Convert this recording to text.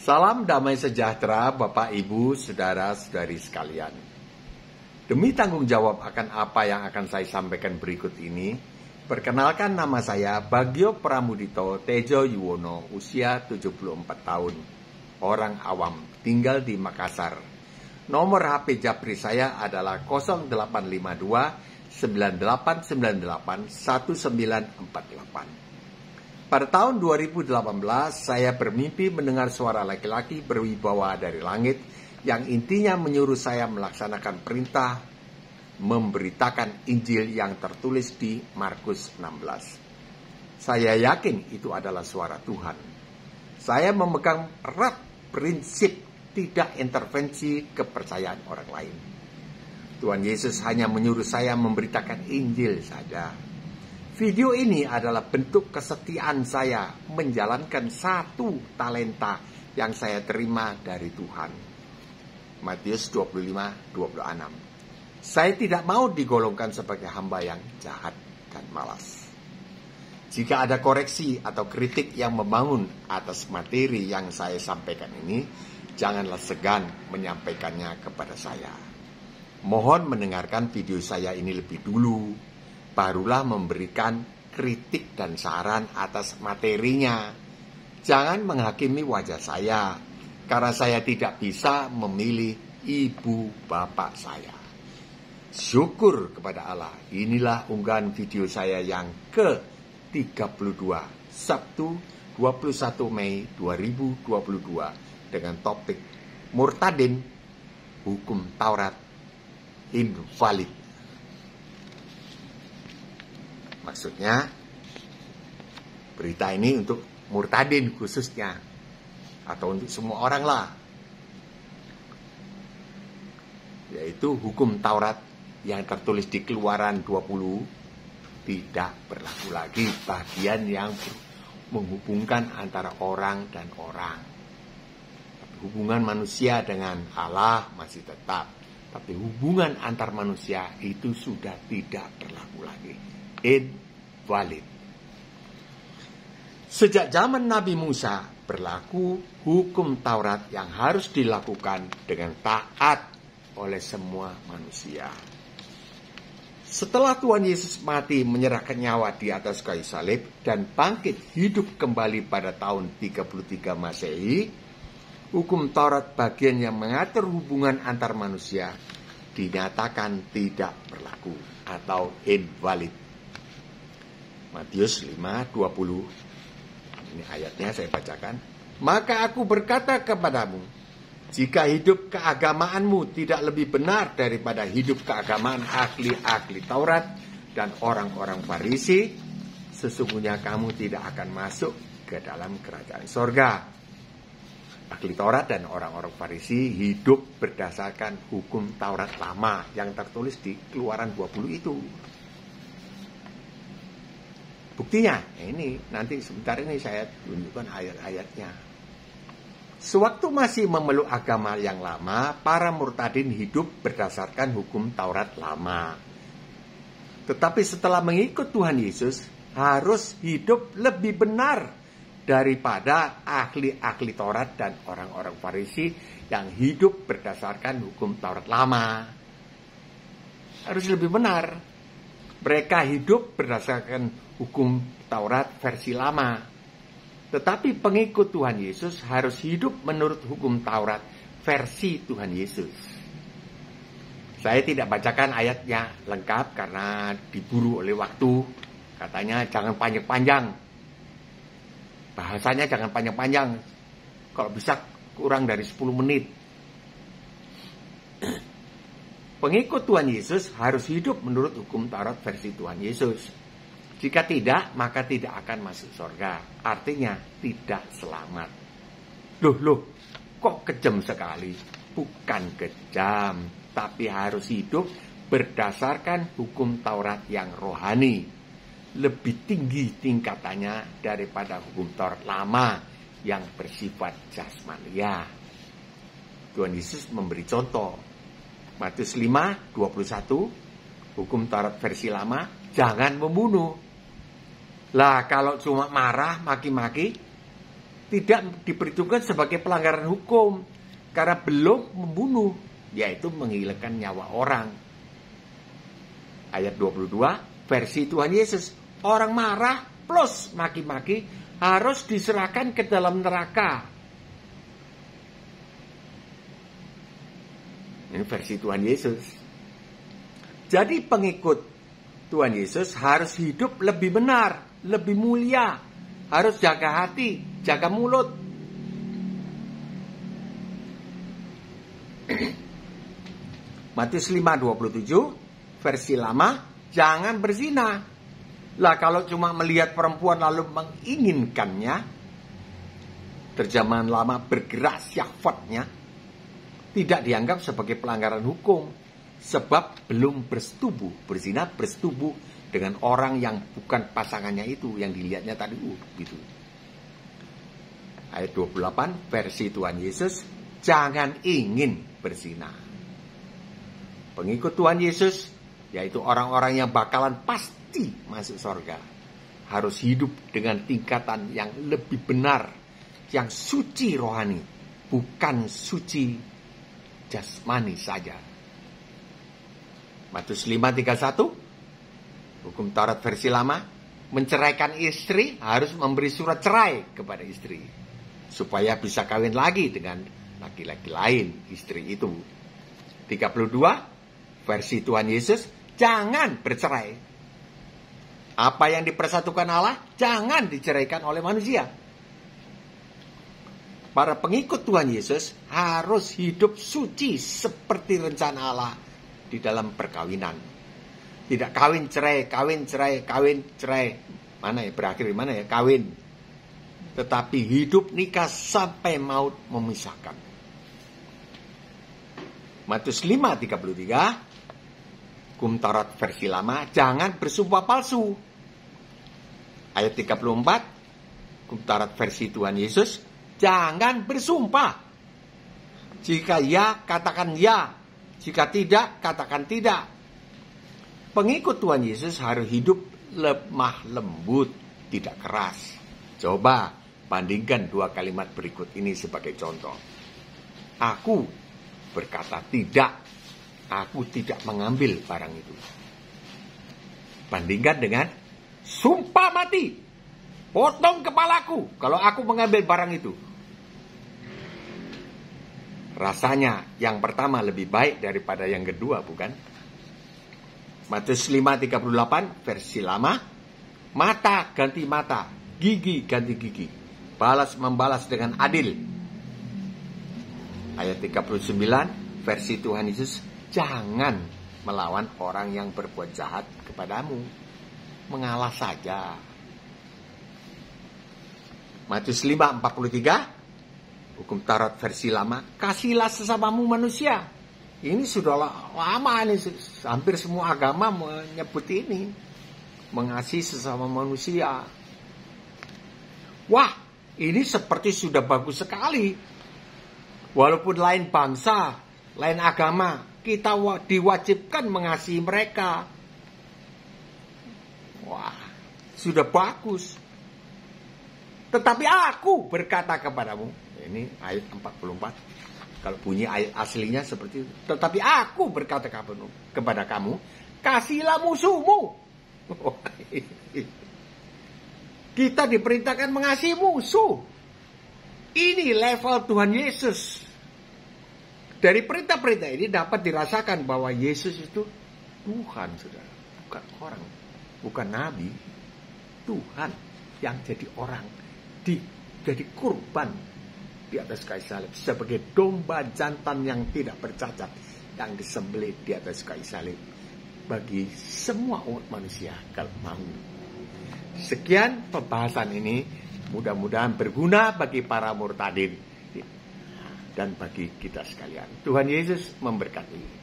Salam damai sejahtera Bapak, Ibu, Saudara-saudari sekalian. Demi tanggung jawab akan apa yang akan saya sampaikan berikut ini, perkenalkan nama saya Bagio Pramudito Tejo Yuwono, usia 74 tahun, orang awam, tinggal di Makassar. Nomor HP Japri saya adalah 0852 9898 1948. Pada tahun 2018, saya bermimpi mendengar suara laki-laki berwibawa dari langit yang intinya menyuruh saya melaksanakan perintah memberitakan Injil yang tertulis di Markus 16. Saya yakin itu adalah suara Tuhan. Saya memegang erat prinsip tidak intervensi kepercayaan orang lain. Tuhan Yesus hanya menyuruh saya memberitakan Injil saja. Video ini adalah bentuk kesetiaan saya menjalankan satu talenta yang saya terima dari Tuhan. Matius 25:26. Saya tidak mau digolongkan sebagai hamba yang jahat dan malas. Jika ada koreksi atau kritik yang membangun atas materi yang saya sampaikan ini, janganlah segan menyampaikannya kepada saya. Mohon mendengarkan video saya ini lebih dulu, barulah memberikan kritik dan saran atas materinya. Jangan menghakimi wajah saya, karena saya tidak bisa memilih ibu bapak saya. Syukur kepada Allah, inilah unggahan video saya yang ke-32, Sabtu 21 Mei 2022, dengan topik Murtadin, Hukum Taurat Invalid. Maksudnya, berita ini untuk murtadin khususnya, atau untuk semua orang lah. Yaitu hukum Taurat yang tertulis di Keluaran 20 tidak berlaku lagi, bagian yang menghubungkan antara orang dan orang. Hubungan manusia dengan Allah masih tetap, tapi hubungan antar manusia itu sudah tidak berlaku lagi. Invalid. Sejak zaman Nabi Musa berlaku hukum Taurat yang harus dilakukan dengan taat oleh semua manusia. Setelah Tuhan Yesus mati menyerahkan nyawa di atas kayu salib dan bangkit hidup kembali pada tahun 33 Masehi, hukum Taurat bagian yang mengatur hubungan antar manusia dinyatakan tidak berlaku atau invalid. Matius 5:20. Ini ayatnya saya bacakan. Maka aku berkata kepadamu, jika hidup keagamaanmu tidak lebih benar daripada hidup keagamaan ahli-ahli Taurat dan orang-orang Farisi, sesungguhnya kamu tidak akan masuk ke dalam kerajaan sorga. Ahli Taurat dan orang-orang Farisi hidup berdasarkan hukum Taurat lama yang tertulis di Keluaran 20 itu. Buktinya, ini nanti sebentar ini saya tunjukkan ayat-ayatnya. Sewaktu masih memeluk agama yang lama, para murtadin hidup berdasarkan hukum Taurat lama. Tetapi setelah mengikut Tuhan Yesus, harus hidup lebih benar daripada ahli-ahli Taurat dan orang-orang Farisi yang hidup berdasarkan hukum Taurat lama. Harus lebih benar. Mereka hidup berdasarkan hukum Taurat versi lama. Tetapi pengikut Tuhan Yesus harus hidup menurut hukum Taurat versi Tuhan Yesus. Saya tidak bacakan ayatnya lengkap karena diburu oleh waktu. Katanya jangan panjang-panjang. Bahasanya jangan panjang-panjang. Kalau bisa kurang dari 10 menit. Pengikut Tuhan Yesus harus hidup menurut hukum Taurat versi Tuhan Yesus. Jika tidak, maka tidak akan masuk surga. Artinya tidak selamat. Loh, kok kejam sekali? Bukan kejam, tapi harus hidup berdasarkan hukum Taurat yang rohani. Lebih tinggi tingkatannya daripada hukum Taurat lama yang bersifat jasmania. Tuhan Yesus memberi contoh. Matius 5:21, hukum Taurat versi lama, jangan membunuh. Lah kalau cuma marah, maki-maki, tidak diperhitungkan sebagai pelanggaran hukum karena belum membunuh, yaitu menghilangkan nyawa orang. Ayat 22 versi Tuhan Yesus, orang marah plus maki-maki harus diserahkan ke dalam neraka. Ini versi Tuhan Yesus. Jadi pengikut Tuhan Yesus harus hidup lebih benar, lebih mulia, harus jaga hati, jaga mulut. Matius 5:27 versi lama, jangan berzina. Lah kalau cuma melihat perempuan lalu menginginkannya, terjemahan lama bergerak syahwatnya, tidak dianggap sebagai pelanggaran hukum sebab belum bersetubuh. Berzina bersetubuh dengan orang yang bukan pasangannya itu, yang dilihatnya tadi gitu. Ayat 28 versi Tuhan Yesus, jangan ingin berzina. Pengikut Tuhan Yesus, yaitu orang-orang yang bakalan pasti masuk surga, harus hidup dengan tingkatan yang lebih benar, yang suci rohani, bukan suci jasmani saja. Matius 5:31, hukum Taurat versi lama, menceraikan istri harus memberi surat cerai kepada istri, supaya bisa kawin lagi dengan laki-laki lain, istri itu. 32 versi Tuhan Yesus, jangan bercerai. Apa yang dipersatukan Allah, jangan diceraikan oleh manusia. Para pengikut Tuhan Yesus harus hidup suci seperti rencana Allah di dalam perkawinan. Tidak kawin cerai, kawin cerai, kawin cerai. Mana ya, berakhir di mana ya? Kawin. Tetapi hidup nikah sampai maut memisahkan. Matius 5:33, hukum Taurat versi lama, jangan bersumpah palsu. Ayat 34, hukum Taurat versi Tuhan Yesus, jangan bersumpah. Jika ya, katakan ya. Jika tidak, katakan tidak. Pengikut Tuhan Yesus harus hidup lemah lembut, tidak keras. Coba bandingkan dua kalimat berikut ini sebagai contoh. Aku berkata tidak. Aku tidak mengambil barang itu. Bandingkan dengan sumpah mati, potong kepalaku kalau aku mengambil barang itu. Rasanya yang pertama lebih baik daripada yang kedua, bukan? Matius 5:38 versi lama, mata ganti mata, gigi ganti gigi, balas membalas dengan adil. Ayat 39 versi Tuhan Yesus, jangan melawan orang yang berbuat jahat kepadamu, mengalah saja. Matius 5:43, hukum Taurat versi lama, kasihlah sesamamu manusia. Ini sudah lama, ini hampir semua agama menyebut ini, mengasihi sesama manusia. Wah, ini seperti sudah bagus sekali. Walaupun lain bangsa, lain agama, kita diwajibkan mengasihi mereka. Wah, sudah bagus. Tetapi aku berkata kepadamu, ini ayat 44. Kalau bunyi ayat aslinya seperti itu. Tetapi aku berkata kepada kamu, kasihlah musuhmu. Kita diperintahkan mengasihi musuh. Ini level Tuhan Yesus. Dari perintah-perintah ini dapat dirasakan bahwa Yesus itu Tuhan, saudara. Bukan orang, bukan nabi. Tuhan yang jadi orang, jadi kurban di atas kayu salib sebagai domba jantan yang tidak bercacat yang disembelih di atas kayu salib bagi semua umat manusia kalau mau. Sekian pembahasan ini, mudah-mudahan berguna bagi para murtadin dan bagi kita sekalian. Tuhan Yesus memberkati.